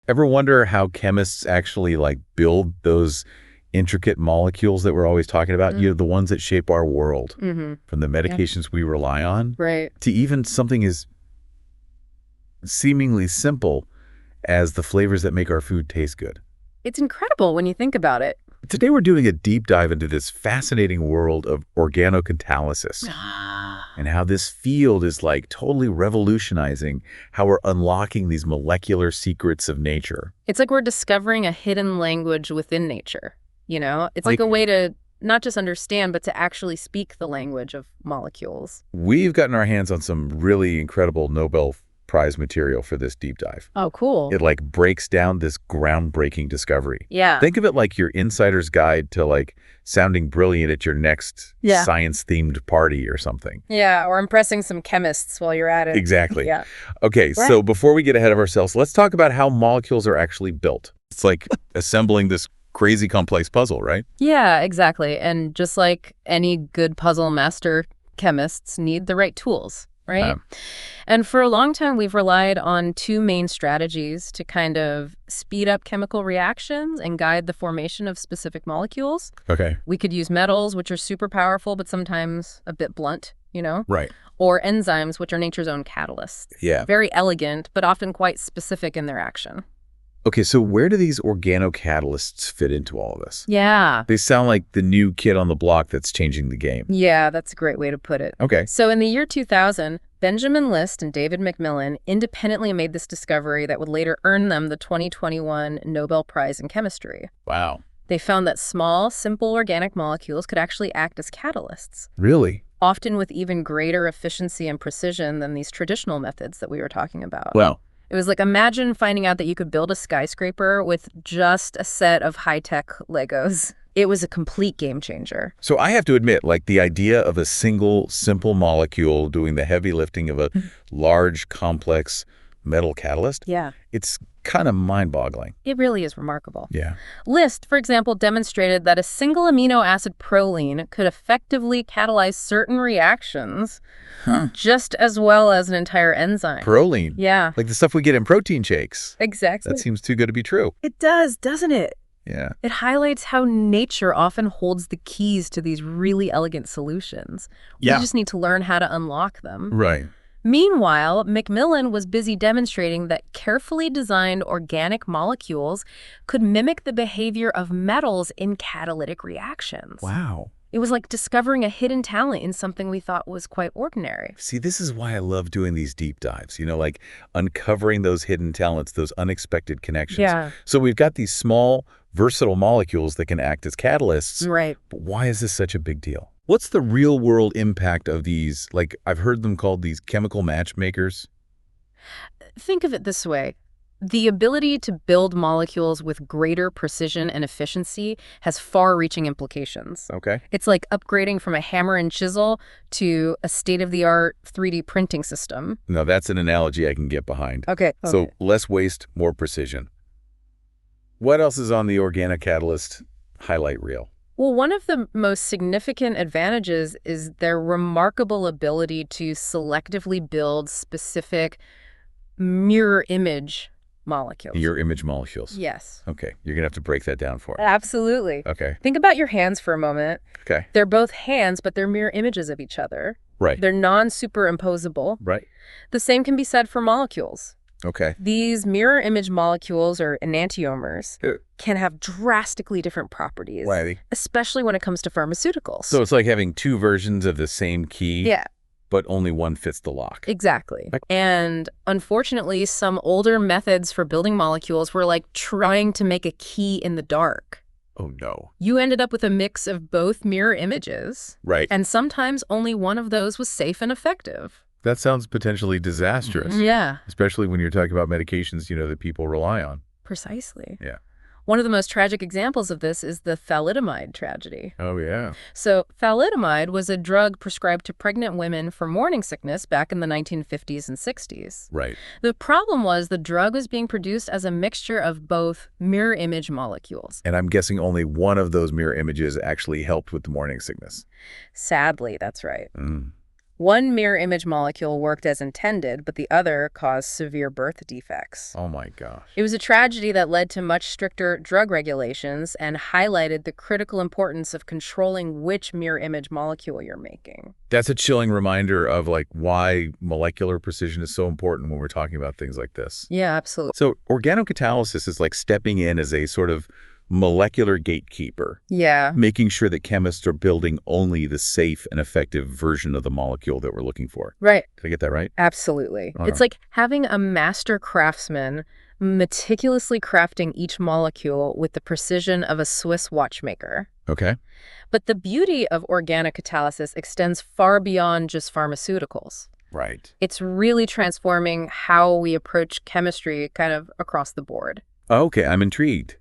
Ever wonder how chemists actually like build those intricate molecules that we're always talking about? Mm. The ones that shape our world, Mm-hmm. from the medications we rely on Right. to even something as seemingly simple as the flavors that make our food taste good. It's incredible when you think about it. Today we're doing a deep dive into this fascinating world of organocatalysis and how this field is like totally revolutionizing how we're unlocking these molecular secrets of nature. It's like we're discovering a hidden language within nature, you know? It's like Like- a way to not just understand, but to actually speak the language of molecules. We've gotten our hands on some really incredible Nobel Prize material for this deep dive. Oh, cool. It like breaks down this groundbreaking discovery. Yeah. Think of it like your insider's guide to like sounding brilliant at your next Yeah. science-themed party or something. Yeah, or impressing some chemists while you're at it. Exactly. Yeah. Okay, so before we get ahead of ourselves, let's talk about how molecules are actually built. It's like assembling this crazy complex puzzle, right? Yeah, exactly. And just like any good puzzle master, chemists need the right tools, right? And for a long time, we've relied on two main strategies to kind of speed up chemical reactions and guide the formation of specific molecules. Okay. We could use metals, which are super powerful, but sometimes a bit blunt, you know? Right. Or enzymes, which are nature's own catalysts. Yeah. Very elegant, but often quite specific in their action. Okay, so where do these organocatalysts fit into all of this? Yeah. They sound like the new kid on the block that's changing the game. Yeah, that's a great way to put it. Okay. So in the year 2000, Benjamin List and David MacMillan independently made this discovery that would later earn them the 2021 Nobel Prize in Chemistry. Wow. They found that small, simple organic molecules could actually act as catalysts, Really? often with even greater efficiency and precision than these traditional methods that we were talking about. Wow. It was like, imagine finding out that you could build a skyscraper with just a set of high-tech Legos. It was a complete game changer. So I have to admit, like the idea of a single, simple molecule doing the heavy lifting of a large, complex metal catalyst, Yeah, it's kind of mind-boggling. it really is remarkable. Yeah. List, for example, demonstrated that a single amino acid proline could effectively catalyze certain reactions just as well as an entire enzyme. Proline. Yeah, Like the stuff we get in protein shakes. exactly. That seems too good to be true. It does, doesn't it? Yeah. It highlights how nature often holds the keys to these really elegant solutions. Yeah. We just need to learn how to unlock them. Right. Meanwhile, MacMillan was busy demonstrating that carefully designed organic molecules could mimic the behavior of metals in catalytic reactions. Wow. It was like discovering a hidden talent in something we thought was quite ordinary. See, this is why I love doing these deep dives, like uncovering those hidden talents, those unexpected connections. Yeah. So we've got these small, versatile molecules that can act as catalysts. Right. But why is this such a big deal? What's the real world impact of these, like I've heard them called these chemical matchmakers? Think of it this way. The ability to build molecules with greater precision and efficiency has far-reaching implications. Okay. It's like upgrading from a hammer and chisel to a state-of-the-art 3D printing system. Now that's an analogy I can get behind. Okay. So less waste, more precision. What else is on the organocatalyst highlight reel? Well, one of the most significant advantages is their remarkable ability to selectively build specific mirror image molecules. Your image molecules. Yes. Okay, you're going to have to break that down for me. Absolutely. Okay. Think about your hands for a moment. Okay. They're both hands, but they're mirror images of each other. Right. They're non-superimposable. Right. The same can be said for molecules. Okay. These mirror image molecules, or enantiomers, can have drastically different properties, Why? especially when it comes to pharmaceuticals. So it's like having two versions of the same key, yeah, but only one fits the lock. exactly. And unfortunately, some older methods for building molecules were like trying to make a key in the dark. Oh, no. You ended up with a mix of both mirror images, Right. and sometimes only one of those was safe and effective. That sounds potentially disastrous, Yeah, especially when you're talking about medications, that people rely on. precisely. Yeah. One of the most tragic examples of this is the thalidomide tragedy. Oh, yeah. So thalidomide was a drug prescribed to pregnant women for morning sickness back in the 1950s and 60s. Right. The problem was the drug was being produced as a mixture of both mirror image molecules. And I'm guessing only one of those mirror images actually helped with the morning sickness. Sadly, that's right. One mirror image molecule worked as intended, but the other caused severe birth defects. Oh my gosh. It was a tragedy that led to much stricter drug regulations and highlighted the critical importance of controlling which mirror image molecule you're making. That's a chilling reminder of like why molecular precision is so important when we're talking about things like this. Yeah, absolutely. So organocatalysis is like stepping in as a sort of molecular gatekeeper. Yeah. Making sure that chemists are building only the safe and effective version of the molecule that we're looking for. Right. Did I get that right? Absolutely. All It's right. like having a master craftsman meticulously crafting each molecule with the precision of a Swiss watchmaker. Okay. But the beauty of organocatalysis extends far beyond just pharmaceuticals. Right. It's really transforming how we approach chemistry kind of across the board. Okay, I'm intrigued.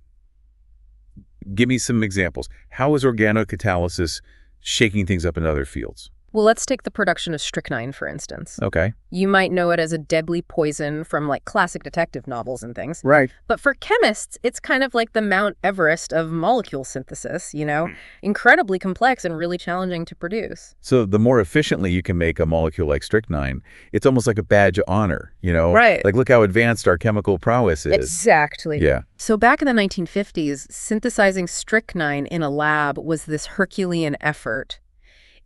Give me some examples. How is organocatalysis shaking things up in other fields? Well, let's take the production of strychnine, for instance. Okay. You might know it as a deadly poison from like classic detective novels and things. Right. But for chemists, it's kind of like the Mount Everest of molecule synthesis, incredibly complex and really challenging to produce. So the more efficiently you can make a molecule like strychnine, it's almost like a badge of honor, Right. Like, look how advanced our chemical prowess is. Exactly. Yeah. So back in the 1950s, synthesizing strychnine in a lab was this Herculean effort.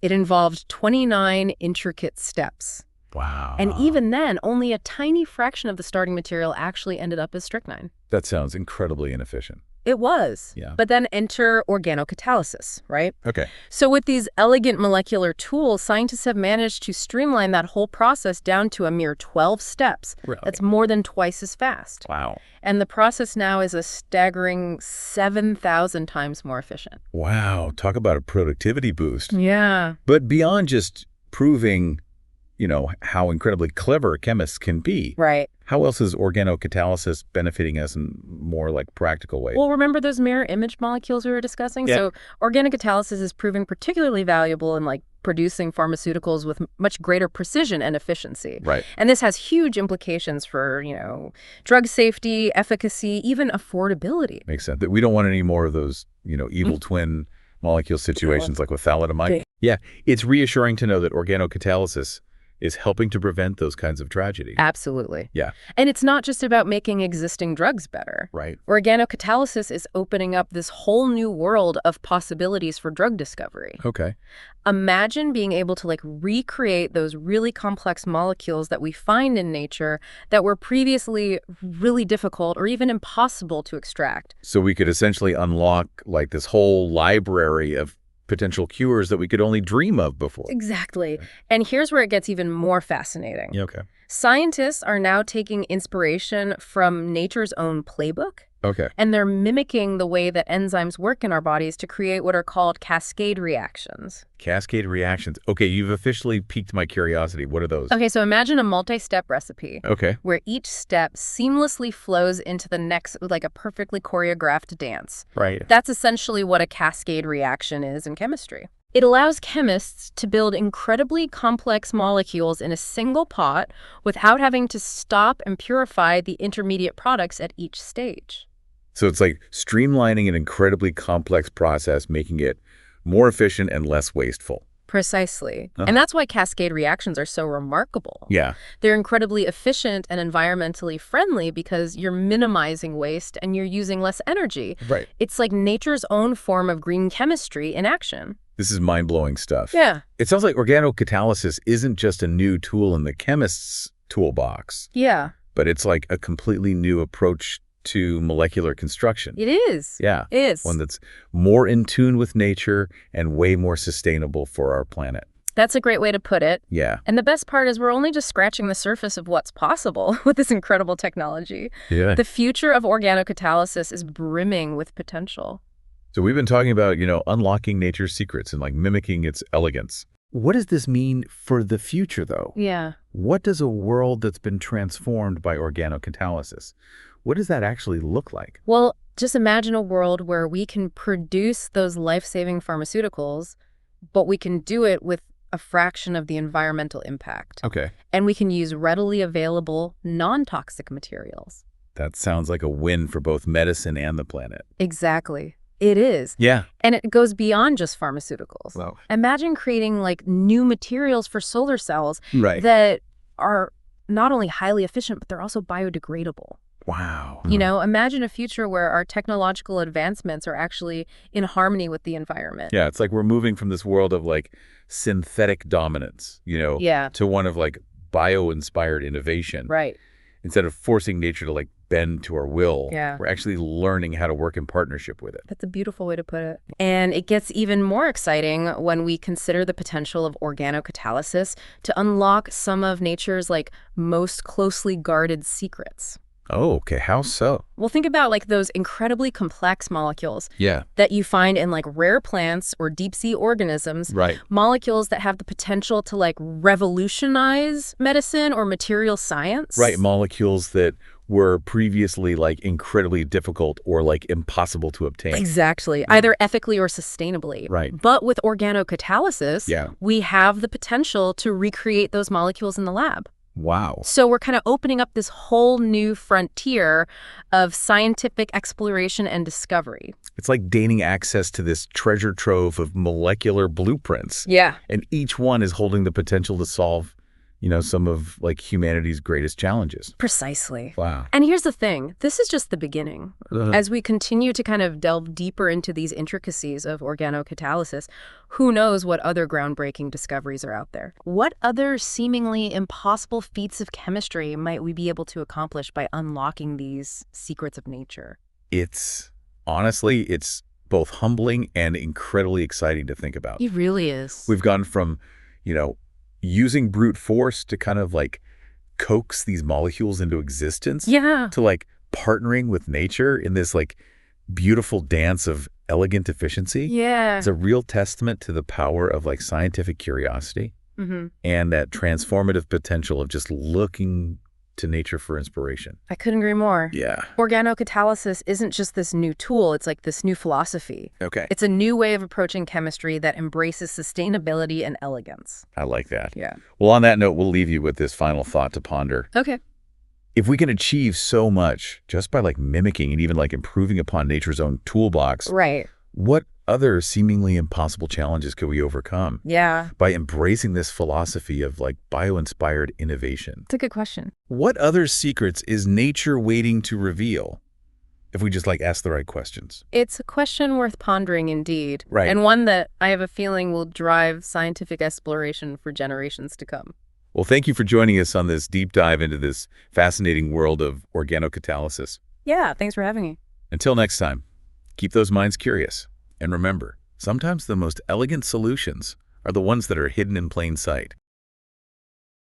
It involved 29 intricate steps. Wow. And even then, only a tiny fraction of the starting material actually ended up as strychnine. That sounds incredibly inefficient. It was. Yeah. But then enter organocatalysis, right? Okay. So with these elegant molecular tools, scientists have managed to streamline that whole process down to a mere 12 steps. Really? That's more than twice as fast. Wow. And the process now is a staggering 7,000 times more efficient. Wow. Talk about a productivity boost. Yeah. But beyond just proving, how incredibly clever chemists can be. Right. How else is organocatalysis benefiting us in more like practical ways? Well, remember those mirror image molecules we were discussing? Yeah. So organocatalysis is proving particularly valuable in producing pharmaceuticals with much greater precision and efficiency. Right. And this has huge implications for, drug safety, efficacy, even affordability. Makes sense. That we don't want any more of those, evil twin molecule situations like with thalidomide. Okay. Yeah. It's reassuring to know that organocatalysis is helping to prevent those kinds of tragedies. Absolutely. Yeah. And it's not just about making existing drugs better. Right. Organocatalysis is opening up this whole new world of possibilities for drug discovery. Okay. Imagine being able to recreate those really complex molecules that we find in nature that were previously really difficult or even impossible to extract. So we could essentially unlock this whole library of potential cures that we could only dream of before. Exactly. And here's where it gets even more fascinating. Yeah, okay. Scientists are now taking inspiration from nature's own playbook, Okay. and they're mimicking the way that enzymes work in our bodies to create what are called cascade reactions. Cascade reactions. Okay, you've officially piqued my curiosity. What are those? Okay, so imagine a multi-step recipe Okay. where each step seamlessly flows into the next like a perfectly choreographed dance. Right. That's essentially what a cascade reaction is in chemistry. It allows chemists to build incredibly complex molecules in a single pot without having to stop and purify the intermediate products at each stage. So it's like streamlining an incredibly complex process, making it more efficient and less wasteful. Precisely. Uh-huh. And that's why cascade reactions are so remarkable. Yeah. They're incredibly efficient and environmentally friendly because you're minimizing waste and you're using less energy. Right. It's like nature's own form of green chemistry in action. This is mind-blowing stuff. Yeah. It sounds like organocatalysis isn't just a new tool in the chemist's toolbox, Yeah, but it's like a completely new approach to molecular construction. it is. Yeah. It is. One that's more in tune with nature and way more sustainable for our planet. That's a great way to put it. Yeah. And the best part is we're only just scratching the surface of what's possible with this incredible technology. Yeah. The future of organocatalysis is brimming with potential. So we've been talking about, unlocking nature's secrets and mimicking its elegance. What does this mean for the future, though? Yeah. What does a world that's been transformed by organocatalysis, what does that actually look like? Well, just imagine a world where we can produce those life-saving pharmaceuticals, but we can do it with a fraction of the environmental impact. Okay. And we can use readily available, non-toxic materials. That sounds like a win for both medicine and the planet. Exactly. It is. Yeah. And it goes beyond just pharmaceuticals. Wow. Imagine creating like new materials for solar cells Right. that are not only highly efficient, but they're also biodegradable. Wow. You know, imagine a future where our technological advancements are actually in harmony with the environment. Yeah, it's like we're moving from this world of like synthetic dominance, Yeah. to one of like bio-inspired innovation. Right. Instead of forcing nature to like bend to our will, Yeah. we're actually learning how to work in partnership with it. That's a beautiful way to put it. And it gets even more exciting when we consider the potential of organocatalysis to unlock some of nature's like most closely guarded secrets. Oh, okay. How so? Well, think about like those incredibly complex molecules Yeah. that you find in like rare plants or deep sea organisms. Right. Molecules that have the potential to like revolutionize medicine or material science. Right. Molecules that were previously like incredibly difficult or like impossible to obtain. Exactly. Either ethically or sustainably. Right. But with organocatalysis, Yeah. we have the potential to recreate those molecules in the lab. Wow. So we're kind of opening up this whole new frontier of scientific exploration and discovery. It's like gaining access to this treasure trove of molecular blueprints. Yeah. And each one is holding the potential to solve, some of like humanity's greatest challenges. Precisely. Wow. And here's the thing. This is just the beginning. Uh-huh. As we continue to kind of delve deeper into these intricacies of organocatalysis, who knows what other groundbreaking discoveries are out there? What other seemingly impossible feats of chemistry might we be able to accomplish by unlocking these secrets of nature? Honestly, it's both humbling and incredibly exciting to think about. It really is. We've gone from, using brute force to kind of like coax these molecules into existence. Yeah. To like partnering with nature in this like beautiful dance of elegant efficiency. Yeah. It's a real testament to the power of like scientific curiosity and that transformative potential of just looking to nature for inspiration. I couldn't agree more. Yeah. Organocatalysis isn't just this new tool, it's like this new philosophy. Okay. It's a new way of approaching chemistry that embraces sustainability and elegance. I like that. Yeah. Well, on that note, we'll leave you with this final thought to ponder. Okay. If we can achieve so much just by like mimicking and even like improving upon nature's own toolbox, Right. what other seemingly impossible challenges could we overcome Yeah. by embracing this philosophy of like bio-inspired innovation? It's a good question. What other secrets is nature waiting to reveal if we just like ask the right questions? It's a question worth pondering indeed. Right. And one that I have a feeling will drive scientific exploration for generations to come. Well, thank you for joining us on this deep dive into this fascinating world of organocatalysis. Yeah, thanks for having me. Until next time, keep those minds curious. And remember, sometimes the most elegant solutions are the ones that are hidden in plain sight.